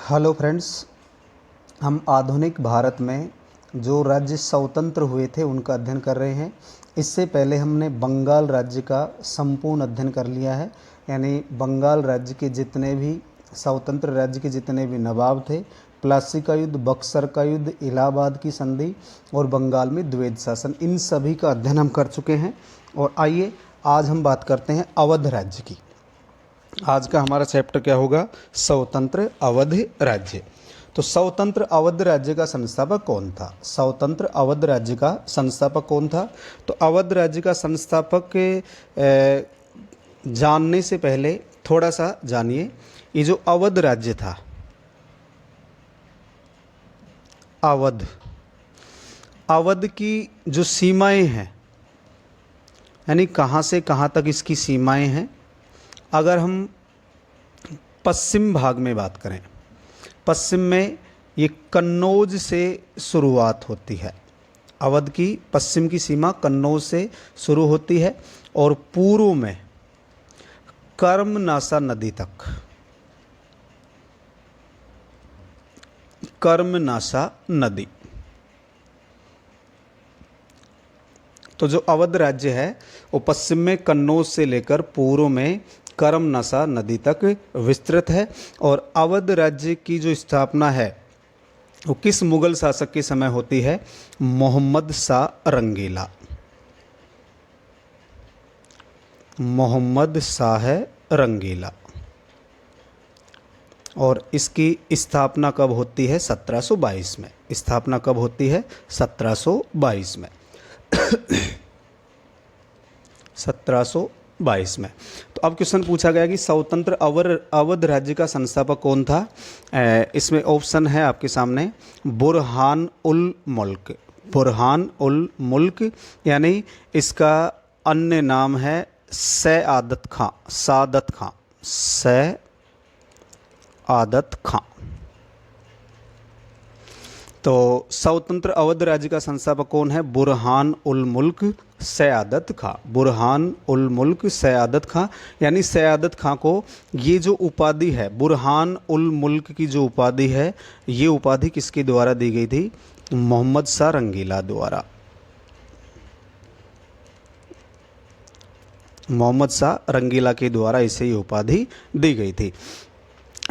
Hello friends, हम आधुनिक भारत में जो राज्य स्वतंत्र हुए थे उनका अध्ययन कर रहे हैं। इससे पहले हमने बंगाल राज्य का संपूर्ण अध्ययन कर लिया है। यानी बंगाल राज्य के जितने भी स्वतंत्र राज्य के जितने भी नवाब थे, प्लासी का युद्ध, बक्सर का युद्ध, इलाहाबाद की संधि और बंगाल में द्वैध शासन, इन सभी का अध्ययन हम कर चुके हैं। और आइए आज हम बात करते हैं अवध राज्य की। आज का हमारा चैप्टर क्या होगा? स्वतंत्र अवध राज्य। तो स्वतंत्र अवध राज्य का संस्थापक कौन था? स्वतंत्र अवध राज्य का संस्थापक कौन था? तो अवध राज्य का संस्थापक जानने से पहले थोड़ा सा जानिए, ये जो अवध राज्य था, अवध की जो सीमाएं हैं, यानी कहाँ से कहाँ तक इसकी सीमाएं हैं। अगर हम पश्चिम भाग में बात करें, पश्चिम में ये कन्नौज से शुरुआत होती है। अवध की पश्चिम की सीमा कन्नौज से शुरू होती है और पूर्व में कर्मनाशा नदी तक, कर्मनाशा नदी। तो जो अवध राज्य है वो पश्चिम में कन्नौज से लेकर पूर्व में कर्मनाशा नदी तक विस्तृत है। और अवध राज्य की जो स्थापना है वो किस मुगल शासक के समय होती है? मोहम्मद शाह रंगीला। मोहम्मद शाह रंगीला। और इसकी स्थापना कब होती है? 1722 में। स्थापना कब होती है? 1722 में। 1722 में। तो अब क्वेश्चन पूछा गया कि स्वतंत्र अवध राज्य का संस्थापक कौन था? इसमें ऑप्शन है आपके सामने, बुरहान उल मुल्क। बुरहान उल मुल्क, यानी इसका अन्य नाम है सआदत खां। सादत खां, सआदत खां। तो स्वतंत्र अवध राज्य का संस्थापक कौन है? बुरहान उल मुल्क सआदत खां। बुरहान उल मुल्क सआदत खां, यानी सआदत खां को ये जो उपाधि है, बुरहान उल मुल्क की जो उपाधि है, ये उपाधि किसके द्वारा दी गई थी? मोहम्मद शाह रंगीला द्वारा। मोहम्मद शाह रंगीला के द्वारा इसे ये उपाधि दी गई थी।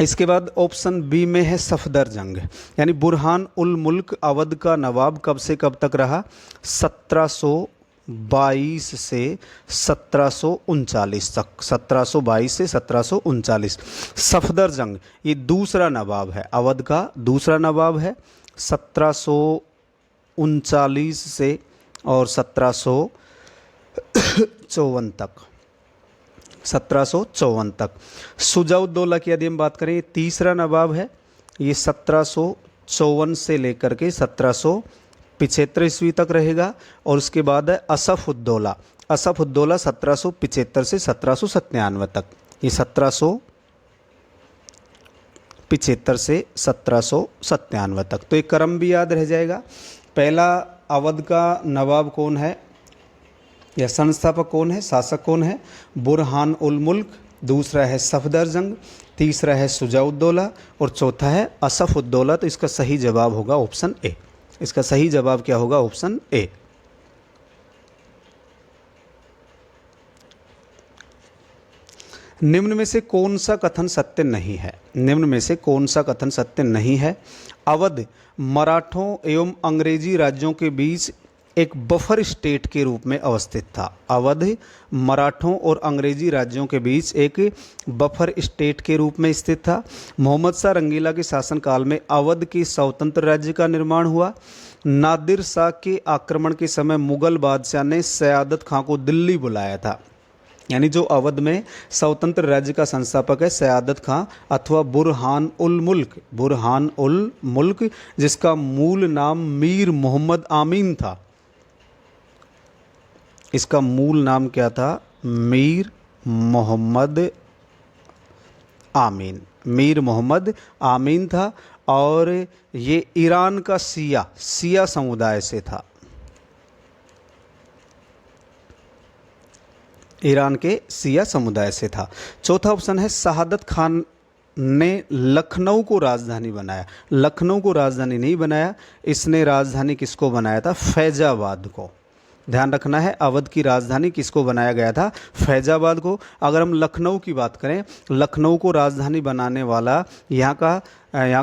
इसके बाद ऑप्शन बी में है सफदर जंग, यानी बुरहान उल मुल्क अवध का नवाब कब से कब तक रहा? 1722 से 1739 तक। 1722 से 1739। सफदर जंग ये दूसरा नवाब है, अवध का दूसरा नवाब है। 1739 से और 1754 तक। 1754 तक। शुजाउद्दौला की यदि हम बात करें, ये तीसरा नवाब है। ये 1754 से लेकर के 1775 ईस्वी तक रहेगा। और उसके बाद है असफउद्दौला। असफउद्दौला 1775 से 1797 तक। ये 1775 से 1797 तक। तो एक क्रम भी याद रह जाएगा। पहला अवध का नवाब कौन है या संस्थापक कौन है, शासक कौन है? बुरहान उल मुल्क। दूसरा है सफदर जंग। तीसरा है शुजाउद्दौला और चौथा है असफउद्दौला। तो इसका सही जवाब होगा ऑप्शन ए। इसका सही जवाब क्या होगा? Option A. निम्न में से कौन सा कथन सत्य नहीं है? निम्न में से कौन सा कथन सत्य नहीं है? अवध मराठों एवं अंग्रेजी राज्यों के बीच एक बफर स्टेट के रूप में अवस्थित था। अवध मराठों और अंग्रेजी राज्यों के बीच एक बफर स्टेट के रूप में स्थित था। मोहम्मद शाह रंगीला के शासनकाल में अवध के स्वतंत्र राज्य का निर्माण हुआ। नादिर शाह के आक्रमण के समय मुगल बादशाह ने सआदत खां को दिल्ली बुलाया था। यानी जो अवध में स्वतंत्र राज्य का संस्थापक है सआदत खां अथवा बुरहान उल मुल्क। बुरहान उल मुल्क, जिसका मूल नाम मीर मोहम्मद आमीन था। इसका मूल नाम क्या था? मीर मोहम्मद आमीन। मीर मोहम्मद आमीन था। और ये ईरान का शिया समुदाय से था। ईरान के शिया समुदाय से था। चौथा ऑप्शन है शहादत खान ने लखनऊ को राजधानी बनाया। लखनऊ को राजधानी नहीं बनाया, इसने राजधानी किसको बनाया था? फैजाबाद को। ध्यान रखना है, अवध की राजधानी किसको बनाया गया था? फैजाबाद को। अगर हम लखनऊ की बात करें, लखनऊ को राजधानी बनाने वाला यहाँ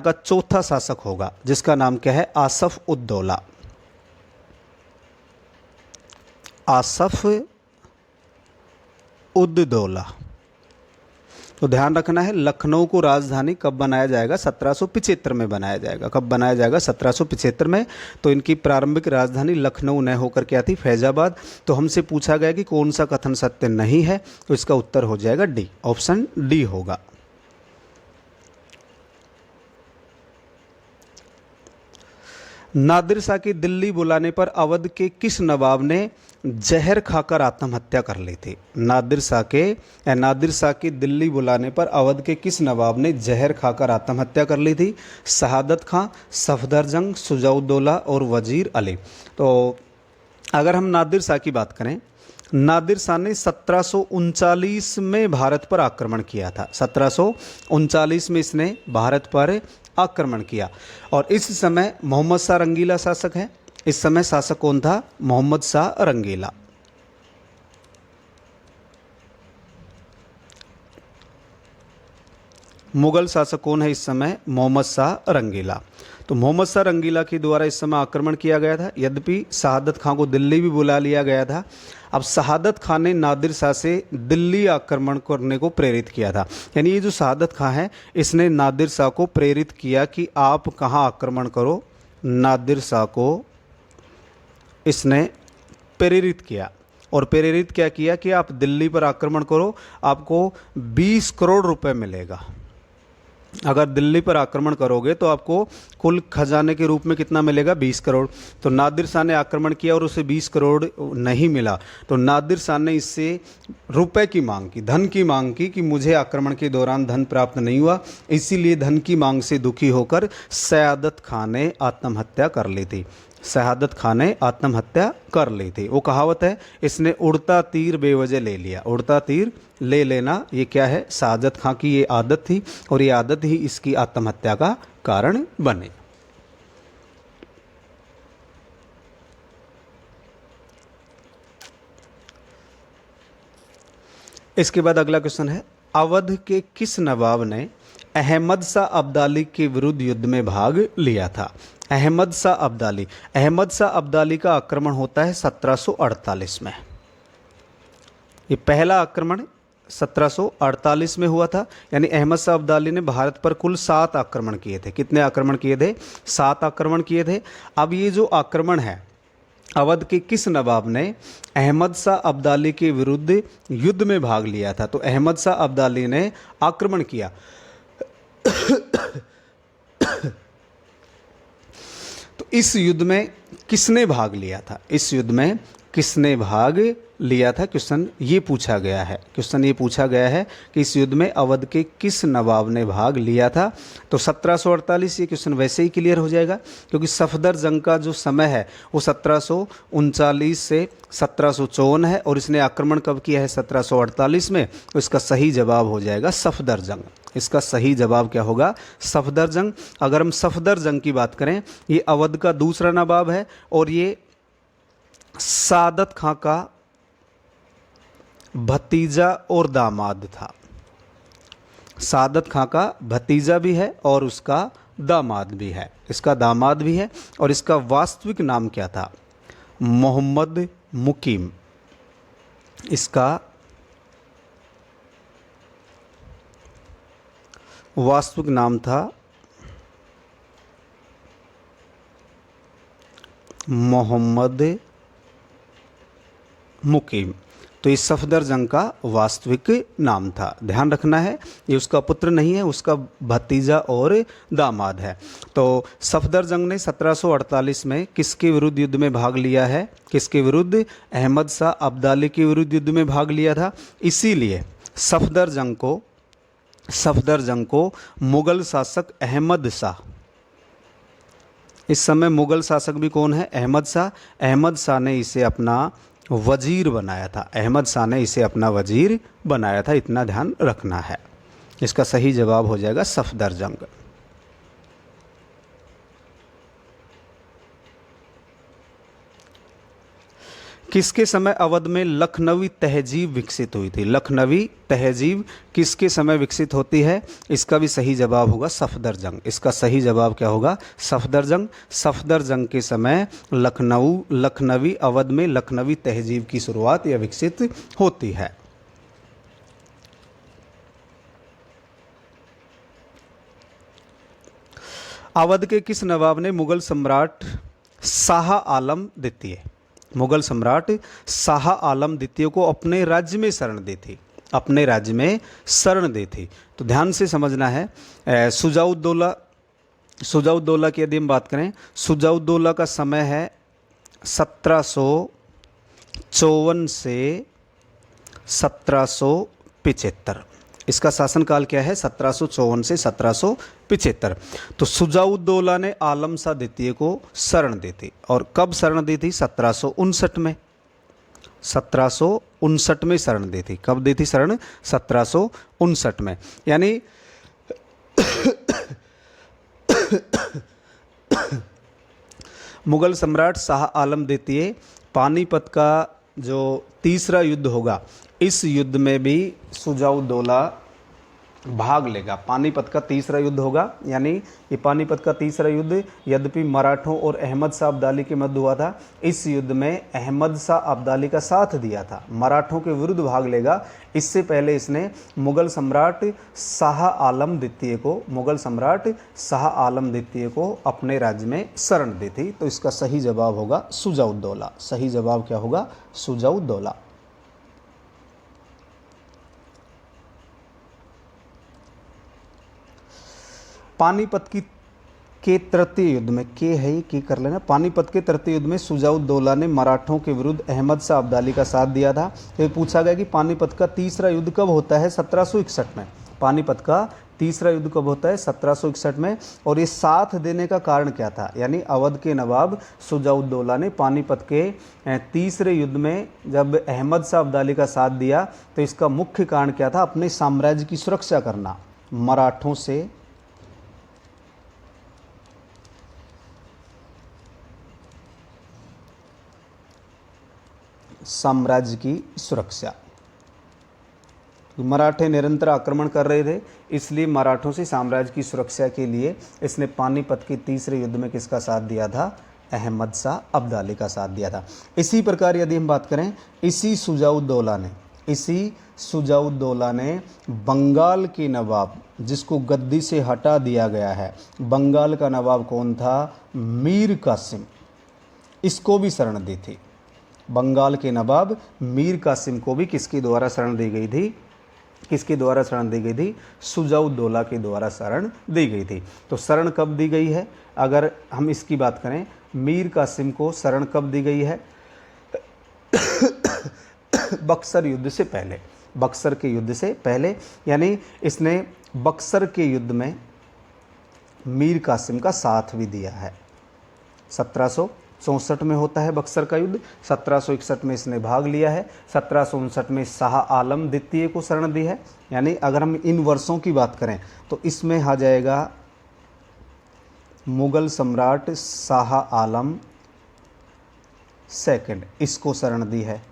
का चौथा शासक होगा, जिसका नाम क्या है? आसफ उद्दौला। आसफ उद्दौला। तो ध्यान रखना है, लखनऊ को राजधानी कब बनाया जाएगा? 1775 में बनाया जाएगा। कब बनाया जाएगा? 1775 में। तो इनकी प्रारंभिक राजधानी लखनऊ न होकर क्या थी? फैजाबाद। तो हमसे पूछा गया कि कौन सा कथन सत्य नहीं है, तो इसका उत्तर हो जाएगा डी, ऑप्शन डी होगा। नादिर शाह की दिल्ली बुलाने पर अवध के किस नवाब ने जहर खाकर आत्महत्या कर ली थी? नादिर शाह की दिल्ली बुलाने पर अवध के किस नवाब ने जहर खाकर आत्महत्या कर ली थी? शहादत खां, सफदरजंग, शुजाउद्दौला और वजीर अली। तो अगर हम नादिर शाह की बात करें, नादिर शाह ने 1739 में भारत पर आक्रमण किया था। 1739 में इसने भारत पर आक्रमण किया, और इस समय मोहम्मद शाह रंगीला शासक है। इस समय शासक कौन था? मोहम्मद शाह रंगीला। मुगल शासक कौन है इस समय? मोहम्मद शाह रंगीला। तो मोहम्मद शाह रंगीला के द्वारा इस समय आक्रमण किया गया था। यद्यपि शहादत खां को दिल्ली भी बुला लिया गया था। अब शहादत खां ने नादिर शाह से दिल्ली आक्रमण करने को प्रेरित किया था। यानी ये जो शहादत खां है, इसने नादिर शाह को प्रेरित किया कि आप कहाँ आक्रमण करो। नादिर शाह को इसने प्रेरित किया, और प्रेरित क्या किया कि आप दिल्ली पर आक्रमण करो, आपको 20 करोड़ रुपए मिलेगा। अगर दिल्ली पर आक्रमण करोगे तो आपको कुल खजाने के रूप में कितना मिलेगा? 20 करोड़। तो नादिर शाह ने आक्रमण किया और उसे 20 करोड़ नहीं मिला, तो नादिर शाह ने इससे रुपए की मांग की, धन की मांग की कि मुझे आक्रमण के दौरान धन प्राप्त नहीं हुआ। इसीलिए धन की मांग से दुखी होकर शहादत खां ने आत्महत्या कर ली थी। शहादत खां ने आत्महत्या कर ली थी। वो कहावत है, इसने उड़ता तीर बेवजह ले लिया। उड़ता तीर ले लेना, ये क्या है? शहादत खां की ये आदत थी, और ये आदत ही इसकी आत्महत्या का कारण बने। इसके बाद अगला क्वेश्चन है, अवध के किस नवाब ने अहमद शाह अब्दाली के विरुद्ध युद्ध में भाग लिया था? अहमद शाह अब्दाली का आक्रमण होता है 1748 में। ये पहला आक्रमण 1748 में हुआ था। यानी अहमद शाह अब्दाली ने भारत पर कुल 7 आक्रमण किए थे। कितने आक्रमण किए थे? 7 आक्रमण किए थे। अब ये जो आक्रमण है, अवध के किस नवाब ने अहमद शाह अब्दाली के विरुद्ध युद्ध में भाग लिया था? तो अहमद शाह अब्दाली ने आक्रमण किया। तो इस युद्ध में किसने भाग लिया था? इस युद्ध में किसने भाग लिया था? क्वेश्चन ये पूछा गया है कि इस युद्ध में अवध के किस नवाब ने भाग लिया था? तो 1748। ये क्वेश्चन वैसे ही क्लियर हो जाएगा, क्योंकि सफदर जंग का जो समय है वो 1739 से 1754 है, और इसने आक्रमण कब किया है? 1748 में। तो इसका सही जवाब हो जाएगा सफदर जंग। इसका सही जवाब क्या होगा? सफदर जंग। अगर हम सफदर जंग की बात करें, ये अवध का दूसरा नवाब है, और ये सादत खां का भतीजा और दामाद था। सादत खां का भतीजा भी है और उसका दामाद भी है। इसका दामाद भी है, और इसका वास्तविक नाम क्या था? मोहम्मद मुकीम। इसका वास्तविक नाम था मोहम्मद मुकीम। तो इस सफदर जंग का वास्तविक नाम था। ध्यान रखना है, ये उसका पुत्र नहीं है, उसका भतीजा और दामाद है। तो सफदर जंग ने 1748 में किसके विरुद्ध युद्ध में भाग लिया है? किसके विरुद्ध? अहमद शाह अब्दाली के विरुद्ध युद्ध में भाग लिया था। इसीलिए सफदर जंग को मुगल शासक अहमद शाह, इस समय मुगल शासक भी कौन है? अहमद शाह। अहमद शाह ने इसे अपना वजीर बनाया था। अहमद शाह ने इसे अपना वजीर बनाया था, इतना ध्यान रखना है। इसका सही जवाब हो जाएगा सफदरजंग। किसके समय अवध में लखनवी तहजीब विकसित हुई थी? लखनवी तहजीब किसके समय विकसित होती है? इसका भी सही जवाब होगा सफदरजंग। इसका सही जवाब क्या होगा? सफदरजंग। सफदरजंग के समय लखनवी अवध में लखनवी तहजीब की शुरुआत या विकसित होती है। अवध के किस नवाब ने मुगल सम्राट शाह आलम द्वितीय को अपने राज्य में शरण दी थी? अपने राज्य में शरण दी थी। तो ध्यान से समझना है। शुजाउद्दौला की यदि हम बात करें, शुजाउद्दौला का समय है 1754 से 1775। इसका शासनकाल क्या है? 1754 से 1775। तो शुजाउद्दौला ने आलम शाह द्वितीय को शरण दी थी। और कब शरण दी थी? 1759 में। 1759 में शरण दी थी। कब दी थी शरण? 1759 में। यानी मुगल सम्राट शाह आलम द्वितीय पानीपत का जो तीसरा युद्ध होगा, इस युद्ध में भी शुजाउद्दौला भाग लेगा। पानीपत का तीसरा युद्ध होगा, यानी ये पानीपत का तीसरा युद्ध यद्यपि मराठों और अहमद शाह अब्दाली के मध्य हुआ था, इस युद्ध में अहमद शाह अब्दाली का साथ दिया था, मराठों के विरुद्ध भाग लेगा। इससे पहले इसने मुगल सम्राट शाह आलम द्वितीय को अपने राज्य में शरण दी थी। तो इसका सही जवाब होगा शुजाउद्दौला। सही जवाब क्या होगा? शुजाउद्दौला। पानीपत के तृतीय युद्ध में कर लेना। पानीपत के तृतीय युद्ध में शुजाउद्दौला ने मराठों के विरुद्ध अहमद शाह अब्दाली का साथ दिया था। तो पूछा गया कि पानीपत का तीसरा युद्ध कब होता है? 1761 में। पानीपत का तीसरा युद्ध कब होता है? 1761 में। और ये साथ देने का कारण क्या था? यानी अवध के नवाब शुजाउद्दौला ने पानीपत के तीसरे युद्ध में जब अहमद शाह अब्दाली का साथ दिया, तो इसका मुख्य कारण क्या था? अपने साम्राज्य की सुरक्षा करना, मराठों से साम्राज्य की सुरक्षा। मराठे निरंतर आक्रमण कर रहे थे, इसलिए मराठों से साम्राज्य की सुरक्षा के लिए इसने पानीपत के तीसरे युद्ध में किसका साथ दिया था? अहमद शाह अब्दाली का साथ दिया था। इसी प्रकार यदि हम बात करें, इसी शुजाउद्दौला ने बंगाल के नवाब, जिसको गद्दी से हटा दिया गया है, बंगाल का नवाब कौन था? मीर कासिम, इसको भी शरण दी थी। बंगाल के नवाब मीर कासिम को भी किसके द्वारा शरण दी गई थी? शुजाउद्दौला के द्वारा शरण दी गई थी। तो शरण कब दी गई है? अगर हम इसकी बात करें, मीर कासिम को शरण कब दी गई है? बक्सर युद्ध से पहले। बक्सर के युद्ध से पहले, यानी इसने बक्सर के युद्ध में मीर कासिम का साथ भी दिया है। 1764 में होता है बक्सर का युद्ध, 1761 में इसने भाग लिया है, 1759 में शाह आलम द्वितीय को शरण दी है। यानी अगर हम इन वर्षों की बात करें तो इसमें आ जाएगा मुगल सम्राट शाह आलम सेकंड, इसको शरण दी है।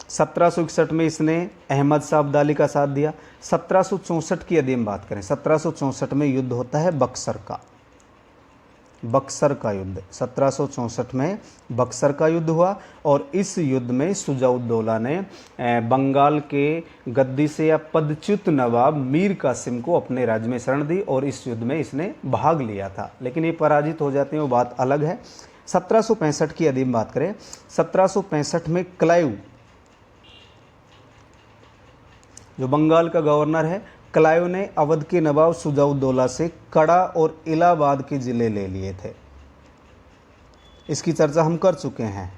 1761 में इसने अहमद शाह अब्दाली का साथ दिया। 1764 की यदि हम बात करें, 1764 में युद्ध होता है बक्सर का युद्ध। 1764 में बक्सर का युद्ध हुआ और इस युद्ध में शुजाउद्दौला ने बंगाल के गद्दी से या पदच्युत नवाब मीर कासिम को अपने राज्य में शरण दी और इस युद्ध में इसने भाग लिया था, लेकिन ये पराजित हो जाते हैं, वो बात अलग है। 1765 की यदि हम बात करें, 1765 में क्लाइव, जो बंगाल का गवर्नर है, क्लाइव ने अवध के नवाब शुजाउद्दौला से कड़ा और इलाहाबाद के ज़िले ले लिए थे। इसकी चर्चा हम कर चुके हैं।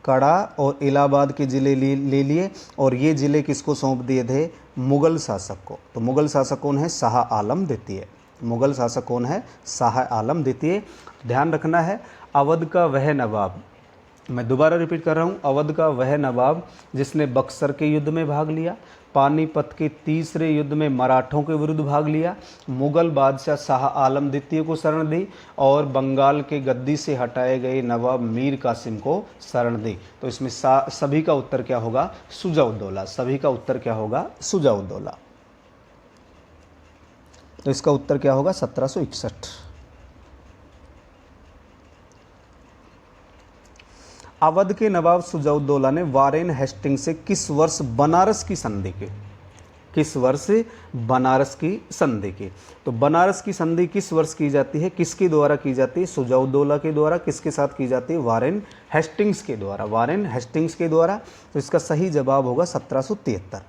कड़ा और इलाहाबाद के ज़िले ले लिए और ये ज़िले किसको सौंप दिए थे? मुग़ल शासक को। तो मुग़ल शासक कौन है? शाह आलम द्वितीय। मुग़ल शासक कौन है? शाह आलम द्वितीय। ध्यान रखना है, अवध का वह नवाब, मैं दोबारा रिपीट कर रहा हूँ, अवध का वह नवाब जिसने बक्सर के युद्ध में भाग लिया, पानीपत के तीसरे युद्ध में मराठों के विरुद्ध भाग लिया, मुगल बादशाह शाह आलम द्वितीय को शरण दी और बंगाल के गद्दी से हटाए गए नवाब मीर कासिम को शरण दी। तो इसमें सभी का उत्तर क्या होगा? शुजा-उद-दौला। सभी का उत्तर क्या होगा? शुजा-उद-दौला। तो इसका उत्तर क्या होगा? 1761। अवध के नवाब शुजा-उद-दौला ने वारेन हेस्टिंग से किस वर्ष बनारस की संधि की? किस वर्ष बनारस की संधि की? तो बनारस की संधि किस वर्ष की जाती है? किसके द्वारा की जाती है? शुजा-उद-दौला के द्वारा। किसके साथ की जाती है? वारेन हेस्टिंग्स के द्वारा। वारेन हेस्टिंग्स के द्वारा। तो इसका सही जवाब होगा 1773।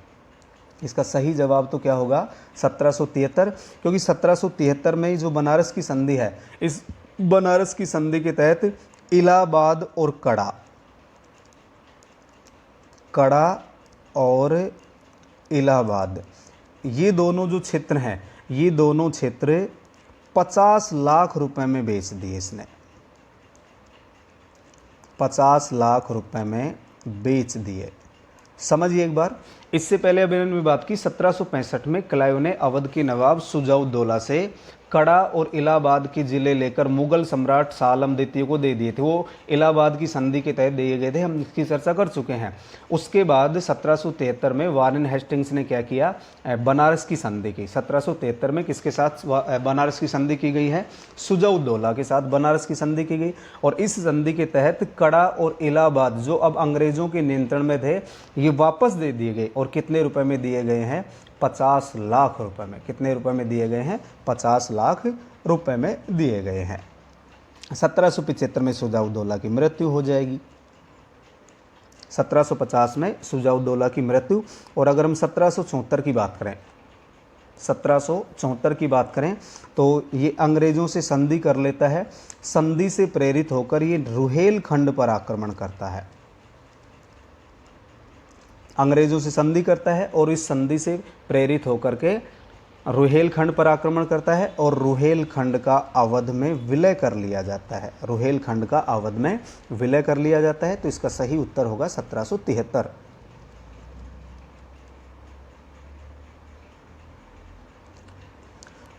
इसका सही जवाब तो क्या होगा? 1773, क्योंकि 1773 में ही जो बनारस की संधि है, इस बनारस की संधि के तहत इलाहाबाद और कड़ा और इलाहाबाद, ये दोनों जो क्षेत्र हैं, ये दोनों क्षेत्र 50 लाख रुपए में बेच दिए इसने। 50 लाख रुपए में बेच दिए। समझिए एक बार। इससे पहले अभी मैंने बात की 1765 में क्लाइव ने अवध के नवाब शुजा-उद-दौला से कड़ा और इलाहाबाद के जिले लेकर मुगल सम्राट शाह आलम द्वितीय को दे दिए थे। वो इलाहाबाद की संधि के तहत दिए गए थे, हम इसकी चर्चा कर चुके हैं। उसके बाद 1773 में वारेन हेस्टिंग्स ने क्या किया? बनारस की संधि की। 1773 में किसके साथ बनारस की संधि की गई है? शुजा-उद-दौला के साथ बनारस की संधि की गई। और इस संधि के तहत कड़ा और इलाहाबाद जो अब अंग्रेजों के नियंत्रण में थे, ये वापस दे दिए गए। और कितने रुपए में दिए गए हैं? 50 लाख रुपए में। कितने रुपए में दिए गए हैं? 50 लाख रुपए में दिए गए हैं। 1775 में शुजा-उद-दौला की मृत्यु हो जाएगी। 1750 में शुजा-उद-दौला की मृत्यु। और अगर हम 1774 की बात करें, 1774 की बात करें तो ये अंग्रेजों से संधि कर लेता है। संधि से प्रेरित होकर ये रुहेलखंड पर आक्रमण करता है। अंग्रेजों से संधि करता है और इस संधि से प्रेरित होकर के रुहेलखंड पर आक्रमण करता है और रुहेलखंड का अवध में विलय कर लिया जाता है। रुहेलखंड का अवध में विलय कर लिया जाता है। तो इसका सही उत्तर होगा 1773।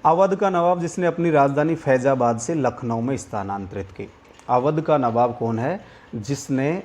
अवध का नवाब जिसने अपनी राजधानी फैजाबाद से लखनऊ में स्थानांतरित की। अवध का नवाब कौन है? जिसने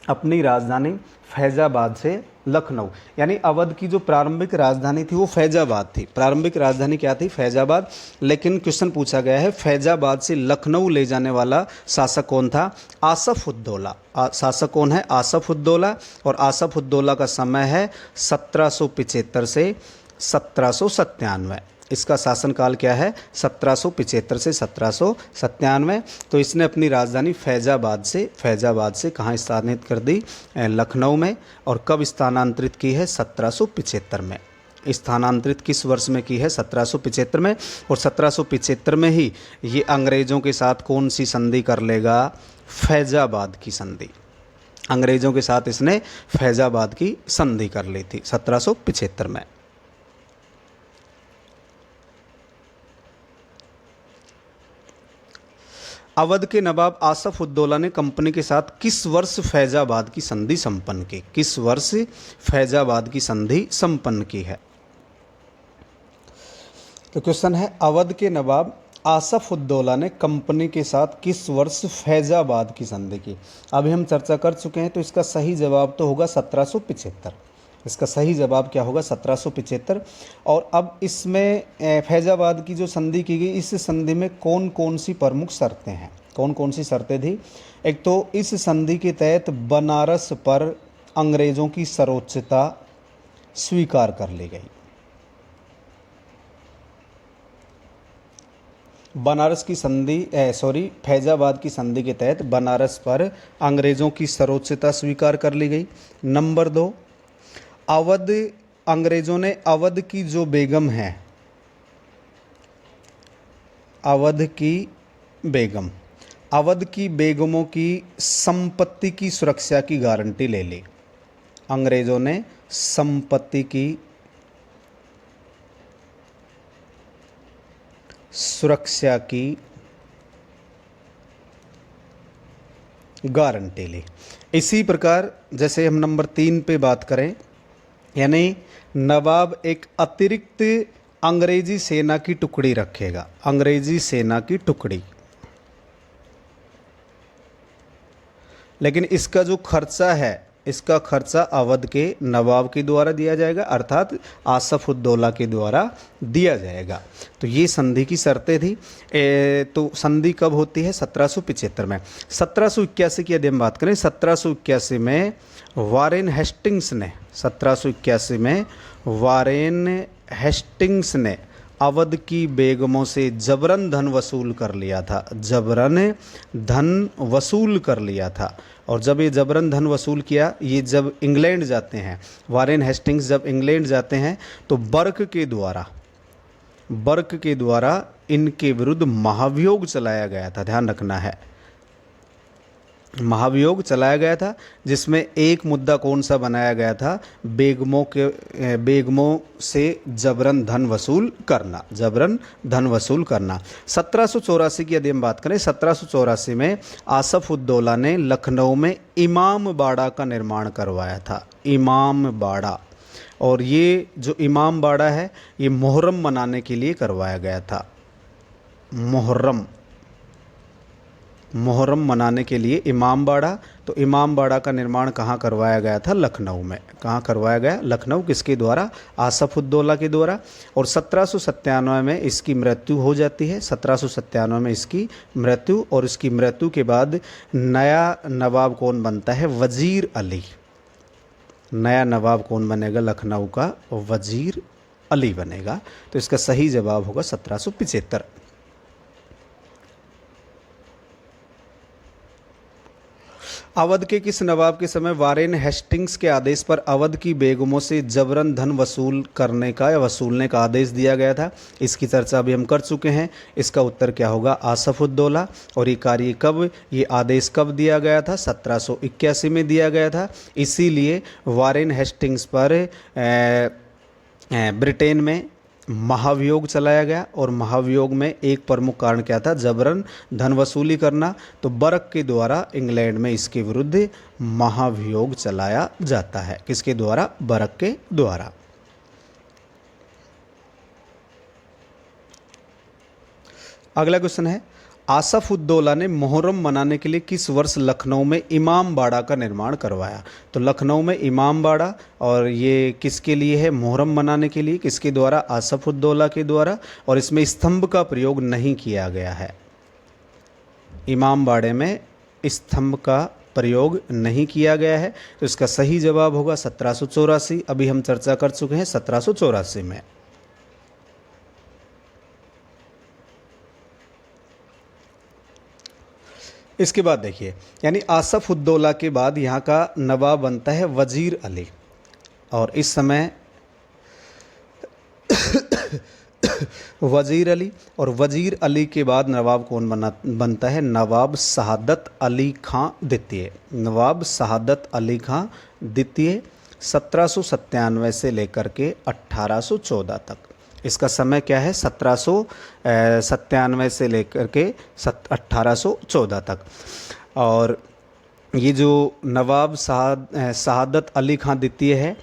अपनी राजधानी फैजाबाद से लखनऊ, यानी अवध की जो प्रारंभिक राजधानी थी वो फैजाबाद थी। प्रारंभिक राजधानी क्या थी? फैजाबाद। लेकिन क्वेश्चन पूछा गया है फैजाबाद से लखनऊ ले जाने वाला शासक कौन था? आसफ-उद-दौला। शासक कौन है? आसफ-उद-दौला। और आसफ-उद-दौला का समय है 1775 से 1797। इसका शासनकाल क्या है? 1775 से 1797। तो इसने अपनी राजधानी फैजाबाद से कहाँ स्थानांतरित कर दी? लखनऊ में। और कब स्थानांतरित की है? 1775 में। स्थानांतरित किस वर्ष में की है? 1775 में। और 1775 में ही ये अंग्रेज़ों के साथ कौन सी संधि कर लेगा? फैजाबाद की संधि। अंग्रेज़ों के साथ इसने फैजाबाद की संधि कर ली थी 1775 में। अवध के नवाब आसफ-उद-दौला ने कंपनी के साथ किस वर्ष फैजाबाद की संधि संपन्न की? किस वर्ष फैजाबाद की संधि संपन्न की है? तो क्वेश्चन है अवध के नवाब आसफ-उद-दौला ने कंपनी के साथ किस वर्ष फैजाबाद की संधि की? अभी हम चर्चा कर चुके हैं। तो इसका सही जवाब तो होगा 1775। इसका सही जवाब क्या होगा? 1775। और अब इसमें फैजाबाद की जो संधि की गई, इस संधि में कौन कौन सी प्रमुख शर्तें हैं? कौन कौन सी शर्तें थी? एक तो इस संधि के तहत बनारस पर अंग्रेज़ों की सर्वोच्चता स्वीकार कर ली गई। बनारस की संधि फैजाबाद की संधि के तहत बनारस पर अंग्रेज़ों की सर्वोच्चता स्वीकार कर ली गई। नंबर 2, अंग्रेज़ों ने अवध की जो बेगम है, अवध की बेगमों की संपत्ति की सुरक्षा की गारंटी ले ली। अंग्रेज़ों ने संपत्ति की सुरक्षा की गारंटी ली। इसी प्रकार जैसे हम नंबर 3 पे बात करें, यानी नवाब एक अतिरिक्त अंग्रेजी सेना की टुकड़ी रखेगा, अंग्रेजी सेना की टुकड़ी। लेकिन इसका जो खर्चा है, इसका खर्चा अवध के नवाब के द्वारा दिया जाएगा, अर्थात आसफ उद्दौला के द्वारा दिया जाएगा। तो ये संधि की शर्तें थी। तो संधि कब होती है? 1775 में। 1781 की यदि हम बात करें, 1781 में वारेन हेस्टिंग्स ने 1781 में वारेन हेस्टिंग्स ने अवध की बेगमों से जबरन धन वसूल कर लिया था, जबरन धन वसूल कर लिया था। और जब ये जबरन धन वसूल किया, ये जब इंग्लैंड जाते हैं, वारेन हेस्टिंग्स जब इंग्लैंड जाते हैं, तो बर्क के द्वारा इनके विरुद्ध महाभियोग चलाया गया था। ध्यान रखना है, महाभियोग चलाया गया था, जिसमें एक मुद्दा कौन सा बनाया गया था? बेगमों से जबरन धन वसूल करना, जबरन धन वसूल करना। 1784 की यदि हम बात करें, 1784 में आसफ उद्दौला ने लखनऊ में इमाम बाड़ा का निर्माण करवाया था, इमाम बाड़ा। और ये जो इमाम बाड़ा है, ये मुहर्रम मनाने के लिए करवाया गया था। मुहर्रम मनाने के लिए इमाम बाड़ा। तो इमाम बाड़ा का निर्माण कहाँ करवाया गया था? लखनऊ में। कहाँ करवाया गया? लखनऊ। किसके द्वारा? आसफ उद्दौला के द्वारा। और 1797 में इसकी मृत्यु हो जाती है, 1797 में इसकी मृत्यु। और इसकी मृत्यु के बाद नया नवाब कौन बनता है? वजीर अली। नया नवाब कौन बनेगा लखनऊ का? वजीर अली बनेगा। तो इसका सही जवाब होगा 1775। अवध के किस नवाब के समय वारेन हेस्टिंग्स के आदेश पर अवध की बेगमों से जबरन धन वसूल करने का या वसूलने का आदेश दिया गया था? इसकी चर्चा अभी हम कर चुके हैं। इसका उत्तर क्या होगा? आसफ उद्दौला। और ये कार्य कब, ये आदेश कब दिया गया था? 1781 में दिया गया था। इसीलिए वारेन हेस्टिंग्स पर ब्रिटेन में महाभियोग चलाया गया। और महाभियोग में एक प्रमुख कारण क्या था? जबरन धन वसूली करना। तो बर्क के द्वारा इंग्लैंड में इसके विरुद्ध महाभियोग चलाया जाता है। किसके द्वारा? बर्क के द्वारा। अगला क्वेश्चन है, आसफ उद्दौला ने मुहर्रम मनाने के लिए किस वर्ष लखनऊ में इमाम बाड़ा का निर्माण करवाया? तो लखनऊ में इमाम बाड़ा, और ये किसके लिए है? मुहर्रम मनाने के लिए। किसके द्वारा? आसफ उद्दौला के द्वारा। और इसमें स्तंभ का प्रयोग नहीं किया गया है। इमाम बाड़े में स्तंभ का प्रयोग नहीं किया गया है। तो इसका सही जवाब होगा 1784। अभी हम चर्चा कर चुके हैं 1784 में। इसके बाद देखिए, यानी आसफ उद्दौला के बाद यहाँ का नवाब बनता है वजीर अली। और इस समय वजीर अली, और वजीर अली के बाद नवाब कौन बनता है? नवाब शहादत अली खां द्वितीय। नवाब शहादत अली खां द्वितीय 1797 से लेकर के 1814 तक। इसका समय क्या है? 1797 से लेकर के 1814 तक। और ये जो नवाब शहादत अली खां द्वितीय है,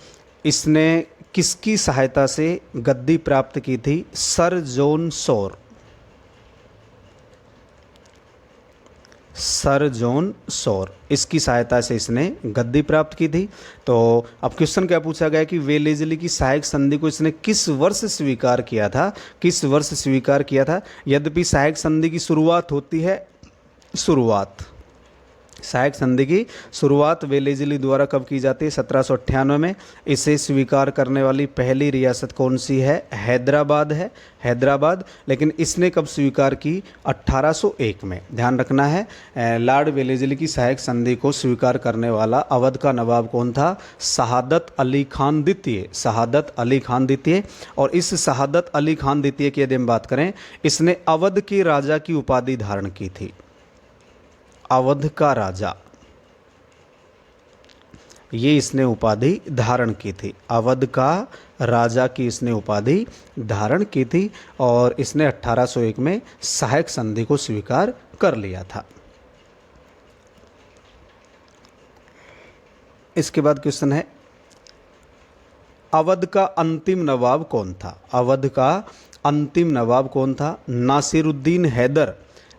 इसने किसकी सहायता से गद्दी प्राप्त की थी? Sir John Shore. Sir John Shore, इसकी सहायता से इसने गद्दी प्राप्त की थी। तो अब क्वेश्चन क्या पूछा गया कि वेलेजली की सहायक संधि को इसने किस वर्ष स्वीकार किया था? किस वर्ष स्वीकार किया था? यद्यपि सहायक संधि की शुरुआत होती है, सहायक संधि की शुरुआत वेलेजली द्वारा कब की जाती है? 1798 में। इसे स्वीकार करने वाली पहली रियासत कौन सी है? हैदराबाद है, हैदराबाद। लेकिन इसने कब स्वीकार की? 1801 में। ध्यान रखना है, लॉर्ड वेलेजली की सहायक संधि को स्वीकार करने वाला अवध का नवाब कौन था? शहादत अली खान द्वितीय। शहादत अली खान द्वितीय। और इस शहादत अली खान द्वितीय की यदि हम बात करें, इसने अवध के राजा की उपाधि धारण की थी। अवध का राजा, ये इसने उपाधि धारण की थी। अवध का राजा की इसने उपाधि धारण की थी। और इसने 1801 में सहायक संधि को स्वीकार कर लिया था। इसके बाद क्वेश्चन है, अवध का अंतिम नवाब कौन था? अवध का अंतिम नवाब कौन था? नासिरुद्दीन हैदर।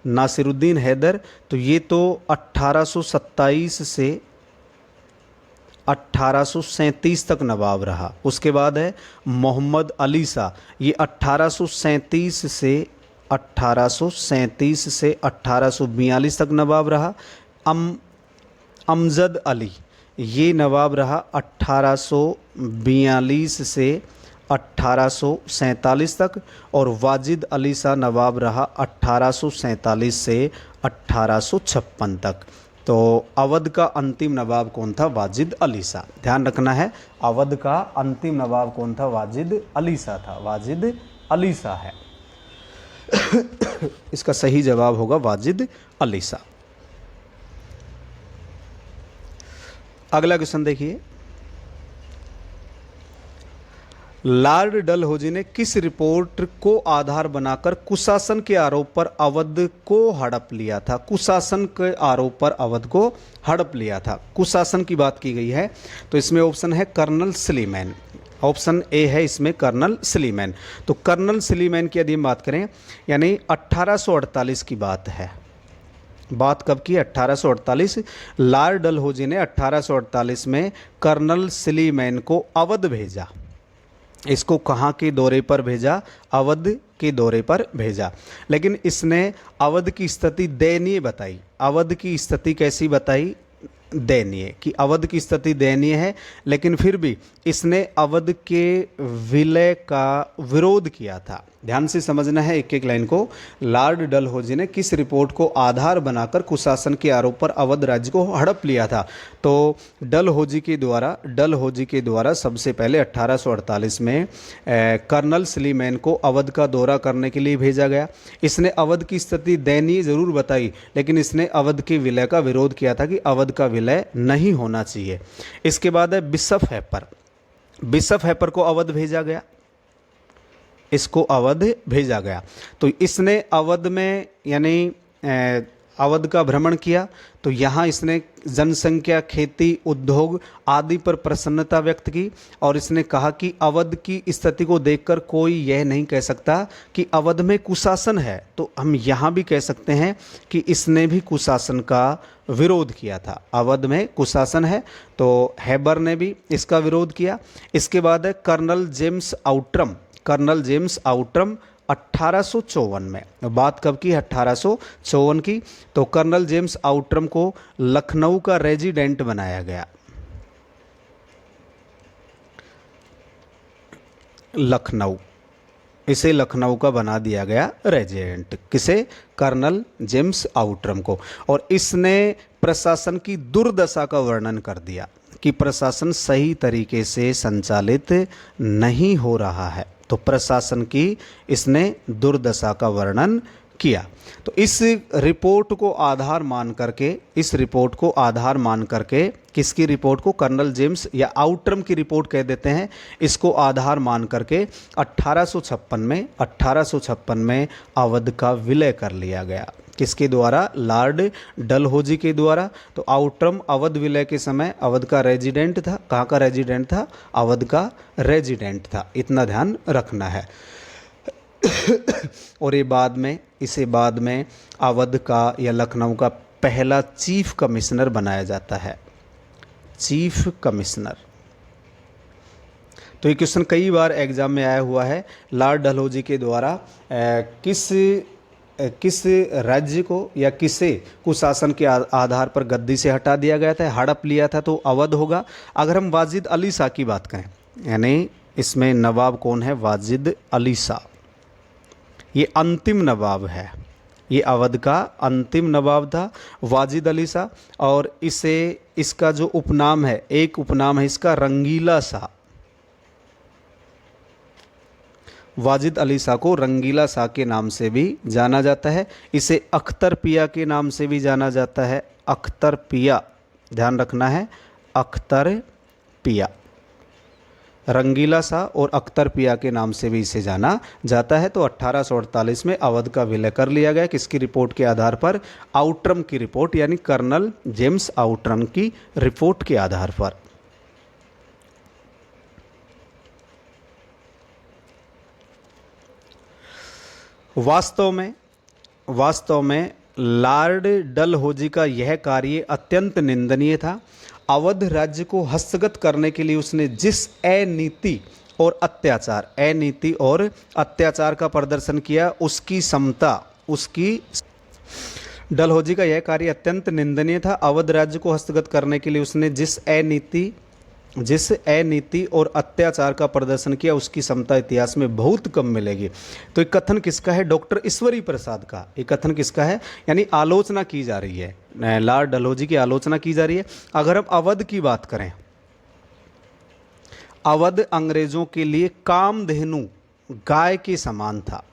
नासिरुद्दीन हैदर, तो ये तो 1827 से 1837 तक नवाब रहा। उसके बाद है मोहम्मद अली शाह, ये 1837 से 1842 तक नवाब रहा। अमजद अली, ये नवाब रहा 1842 से 1847 तक। और वाजिद अली शाह नवाब रहा 1847 से 1856 तक। तो अवध का अंतिम नवाब कौन था? वाजिद अली शाह। ध्यान रखना है, अवध का अंतिम नवाब कौन था? वाजिद अली शाह था। वाजिद अली शाह है इसका सही जवाब होगा वाजिद अली शाह। अगला क्वेश्चन देखिए, लॉर्ड डलहौजी ने किस रिपोर्ट को आधार बनाकर कुशासन के आरोप पर अवध को हड़प लिया था? कुशासन के आरोप पर अवध को हड़प लिया था। कुशासन की बात की गई है, तो इसमें ऑप्शन है कर्नल स्लीमैन। ऑप्शन ए है इसमें कर्नल स्लीमैन। तो कर्नल स्लीमैन की यदि हम बात करें, यानी 1848 की बात है। बात कब की? 1848। लॉर्ड डलहौजी ने 1848 में कर्नल स्लीमैन को अवध भेजा। इसको कहाँ के दौरे पर भेजा? अवध के दौरे पर भेजा। लेकिन इसने अवध की स्थिति दयनीय बताई। अवध की स्थिति कैसी बताई? दयनीय, कि अवध की स्थिति दयनीय है। लेकिन फिर भी इसने अवध के विलय का विरोध किया था। ध्यान से समझना है एक एक लाइन को। लॉर्ड डलहौजी ने किस रिपोर्ट को आधार बनाकर कुशासन के आरोप पर अवध राज्य को हड़प लिया था? तो डलहौजी के द्वारा सबसे पहले 1848 में कर्नल स्लीमैन को अवध का दौरा करने के लिए भेजा गया। इसने अवध की स्थिति दयनीय जरूर बताई, लेकिन इसने अवध के विलय का विरोध किया था कि अवध का विलय नहीं होना चाहिए। इसके बाद है बिशप हैपर। बिशप हैपर को अवध भेजा गया। इसको अवध भेजा गया, तो इसने अवध में यानी अवध का भ्रमण किया। तो यहाँ इसने जनसंख्या, खेती, उद्योग आदि पर प्रसन्नता व्यक्त की। और इसने कहा कि अवध की स्थिति को देखकर कोई यह नहीं कह सकता कि अवध में कुशासन है। तो हम यहाँ भी कह सकते हैं कि इसने भी कुशासन का विरोध किया था। अवध में कुशासन है, तो हैबर ने भी इसका विरोध किया। इसके बाद है colonel James Outram. Colonel James Outram 1854 में। बात कब की? 1854 की। तो कर्नल जेम्स आउट्रम को लखनऊ का रेजिडेंट बनाया गया। लखनऊ, इसे लखनऊ का बना दिया गया रेजिडेंट। किसे? कर्नल जेम्स आउट्रम को। और इसने प्रशासन की दुर्दशा का वर्णन कर दिया कि प्रशासन सही तरीके से संचालित नहीं हो रहा है। तो प्रशासन की इसने दुर्दशा का वर्णन किया। तो इस रिपोर्ट को आधार मान करके किसकी रिपोर्ट को? कर्नल जेम्स या आउट्रम की रिपोर्ट कह देते हैं। इसको आधार मान करके 1856 में अवध का विलय कर लिया गया। किसके द्वारा? लॉर्ड डलहौजी के द्वारा। तो आउट्रम अवध विलय के समय अवध का रेजिडेंट था। कहाँ का रेजिडेंट था? अवध का रेजिडेंट था। इतना ध्यान रखना है। और इसे बाद में अवध का या लखनऊ का पहला चीफ कमिश्नर बनाया जाता है। Chief commissioner. तो ये क्वेश्चन कई बार एग्जाम में आया हुआ है। लॉर्ड डलहौजी के द्वारा किस राज्य को या किसे कुशासन के आधार पर गद्दी से हटा दिया गया था, हड़प लिया था? तो अवध होगा। अगर हम वाजिद अली शाह की बात करें, यानी इसमें नवाब कौन है? वाजिद अली शाह। ये अंतिम नवाब है। ये अवध का अंतिम नवाब था वाजिद अली शाह। और इसका जो उपनाम है, एक उपनाम है इसका रंगीला शाह। वाजिद अली शाह को रंगीला शाह के नाम से भी जाना जाता है। इसे अख्तर पिया के नाम से भी जाना जाता है। अख्तर पिया, ध्यान रखना है, अख्तर पिया। रंगीला शाह और अख्तर पिया के नाम से भी इसे जाना जाता है। तो 1848 में अवध का विलय कर लिया गया। किसकी रिपोर्ट के आधार पर? आउट्रम की रिपोर्ट, यानी कर्नल जेम्स आउट्रम की रिपोर्ट के आधार पर। वास्तव में लॉर्ड डलहौजी का यह कार्य अत्यंत निंदनीय था। अवध राज्य को हस्तगत करने के लिए उसने जिस अनीति और अत्याचार का प्रदर्शन किया, डलहौजी का यह कार्य अत्यंत निंदनीय था। अवध राज्य को हस्तगत करने के लिए उसने जिस अनीति और अत्याचार का प्रदर्शन किया, उसकी क्षमता इतिहास में बहुत कम मिलेगी। तो ये कथन किसका है? डॉक्टर ईश्वरी प्रसाद का। ये कथन किसका है? यानी आलोचना की जा रही है, लॉर्ड डलहौजी की आलोचना की जा रही है। अगर हम अवध की बात करें, अवध अंग्रेजों के लिए कामधेनु गाय के समान था।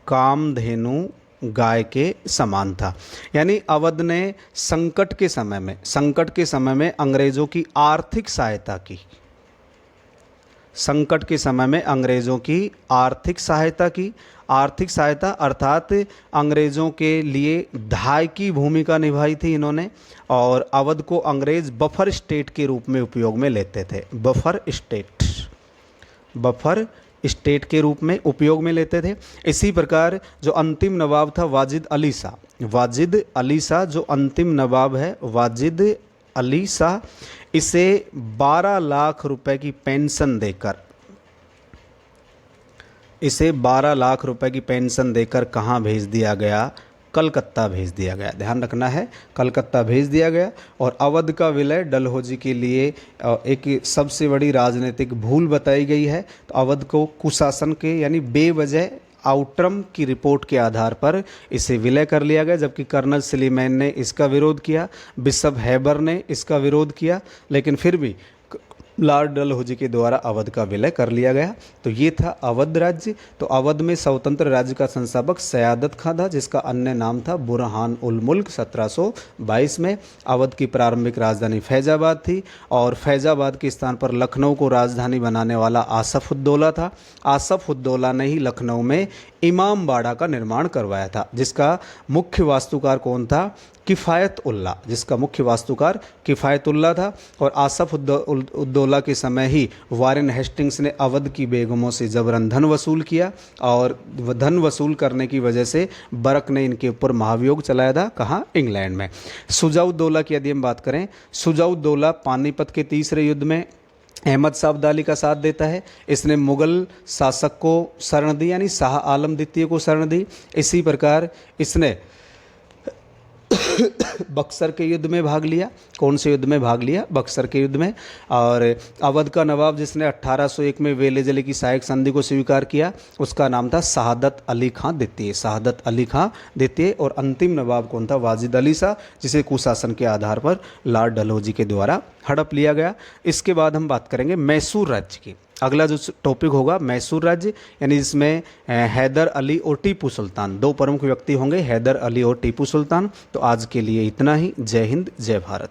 कामधेनु गाय के समान था। यानी अवध ने संकट के समय में अंग्रेजों की आर्थिक सहायता की। संकट के समय में अंग्रेजों की आर्थिक सहायता अर्थात अंग्रेजों के लिए धाय की भूमिका निभाई थी इन्होंने। और अवध को अंग्रेज बफर स्टेट के रूप में उपयोग में लेते थे। बफर स्टेट के रूप में उपयोग में लेते थे। इसी प्रकार जो अंतिम नवाब था वाजिद अली शाह, जो अंतिम नवाब है वाजिद अली शाह, इसे 12 लाख रुपए की पेंशन देकर कहाँ भेज दिया गया? कलकत्ता भेज दिया गया। ध्यान रखना है, कलकत्ता भेज दिया गया। और अवध का विलय डलहौजी के लिए एक सबसे बड़ी राजनीतिक भूल बताई गई है। तो अवध को कुशासन के यानी बेवजह आउट्रम की रिपोर्ट के आधार पर इसे विलय कर लिया गया, जबकि कर्नल सलीमैन ने इसका विरोध किया, बिशप हैबर ने इसका विरोध किया, लेकिन फिर भी लॉर्ड डलहौजी के द्वारा अवध का विलय कर लिया गया। तो ये था अवध राज्य। तो अवध में स्वतंत्र राज्य का संस्थापक सयादत खां था, जिसका अन्य नाम था बुरहान उल मुल्क। 1722 में अवध की प्रारंभिक राजधानी फैजाबाद थी और फैजाबाद के स्थान पर लखनऊ को राजधानी बनाने वाला आसफ उद्दौला था। आसफ उद्दौला ने ही लखनऊ में इमामबाड़ा का निर्माण करवाया था, जिसका मुख्य वास्तुकार कौन था? किफ़ायतुल्ला था। और आसफ उद्दौला के समय ही वारेन हेस्टिंग्स ने अवध की बेगमों से जबरन धन वसूल किया और धन वसूल करने की वजह से बरक ने इनके ऊपर महाभियोग चलाया था। कहाँ? इंग्लैंड में। शुजाउद्दौला की यदि हम बात करें, शुजाउद्दौला पानीपत के तीसरे युद्ध में अहमद शाह अब्दाली का साथ देता है। इसने मुगल शासक को शरण दी, यानी शाह आलम द्वितीय को शरण दी। इसी प्रकार इसने बक्सर के युद्ध में भाग लिया। कौन से युद्ध में भाग लिया? बक्सर के युद्ध में। और अवध का नवाब जिसने 1801 में वेले-जले की सहायक संधि को स्वीकार किया, उसका नाम था शहादत अली खां द्वितीय। और अंतिम नवाब कौन था? वाजिद अली शाह, जिसे कुशासन के आधार पर लॉर्ड डलहौजी के द्वारा हड़प लिया गया। इसके बाद हम बात करेंगे मैसूर राज्य की। अगला जो टॉपिक होगा मैसूर राज्य, यानी जिसमें हैदर अली और टीपू सुल्तान, दो प्रमुख व्यक्ति होंगे, हैदर अली और टीपू सुल्तान। तो आज के लिए इतना ही। जय हिंद, जय भारत।